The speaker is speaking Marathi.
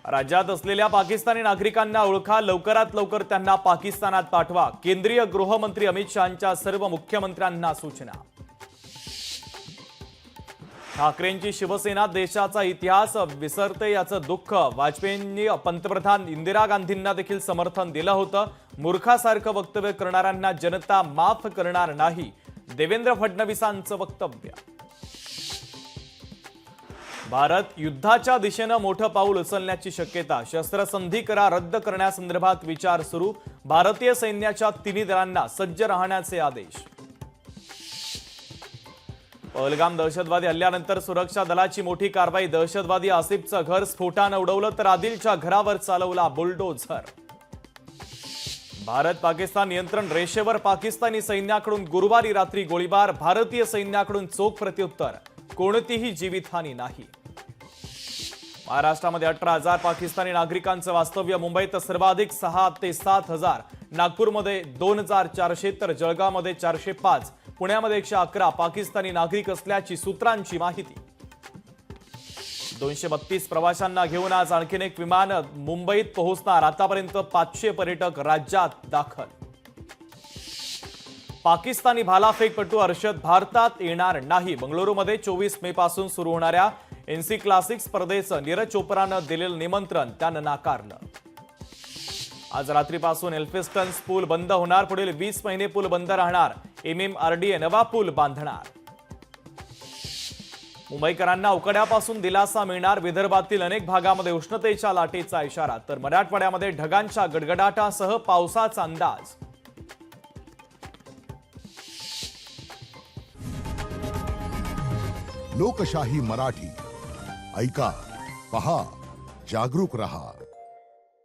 राज्यात असलेल्या पाकिस्तानी नागरिकांना ओळखा, लवकरात लवकर त्यांना पाकिस्तानात पाठवा. केंद्रीय गृहमंत्री अमित शहांच्या सर्व मुख्यमंत्र्यांना सूचना. ठाकरेंची शिवसेना देशाचा इतिहास विसरते याचं दुःख. वाजपेयींनी पंतप्रधान इंदिरा गांधींना देखील समर्थन दिलं होतं. मूर्खासारखं वक्तव्य करणाऱ्यांना जनता माफ करणार नाही, देवेंद्र फडणवीसांचं वक्तव्य. भारत युद्धाच्या दिशेने मोठं पाऊल उचलण्याची शक्यता. शस्त्रसंधी करार रद्द करण्यासंदर्भात विचार सुरू. भारतीय सैन्याच्या तिन्ही दलांना सज्ज राहण्याचे आदेश. पहलगाम दहशतवादी हल्ल्यानंतर सुरक्षा दलाची मोठी कारवाई. दहशतवादी आसिफचं घर स्फोटानं उडवलं तर आदिलच्या घरावर चालवला बुलडोझर. भारत पाकिस्तान नियंत्रण रेषेवर पाकिस्तानी सैन्याकडून गुरुवारी रात्री गोळीबार. भारतीय सैन्याकडून चोख प्रत्युत्तर. कोणतीही जीवितहानी नाही. महाराष्ट्रामध्ये 18,000 पाकिस्तानी नागरिकांचं वास्तव्य. मुंबईत सर्वाधिक 6 ते 7 हजार. नागपूरमध्ये 2,400 तर जळगावमध्ये 405. पुण्यामध्ये 111 पाकिस्तानी नागरिक असल्याची सूत्रांची माहिती. 232 प्रवाशांना घेऊन आज आणखीन एक विमान मुंबईत पोहोचणार. आतापर्यंत 500 पर्यटक राज्यात दाखल. पाकिस्तानी भालाफेकपटू अर्शद भारतात येणार नाही. बंगळुरूमध्ये 24 मे पासून सुरू होणाऱ्या एनसी क्लासिक स्पर्धेचं नीरज चोप्रानं दिलेलं निमंत्रण त्यानं नाकारलं. आज रात्रीपासून एल्फिन्स्टन पूल बंद होणार. पुढील 20 महिने पूल बंद राहणार. MMRDA नवा पूल बांधणार. मुंबईकरांना उकड्यापासून दिलासा मिळणार. विदर्भातील अनेक भागामध्ये उष्णतेच्या लाटेचा इशारा, तर मराठवाड्यामध्ये ढगांच्या गडगडाटासह पावसाचा अंदाज. लोकशाही मराठी ऐका, पहा, जागरूक रहा.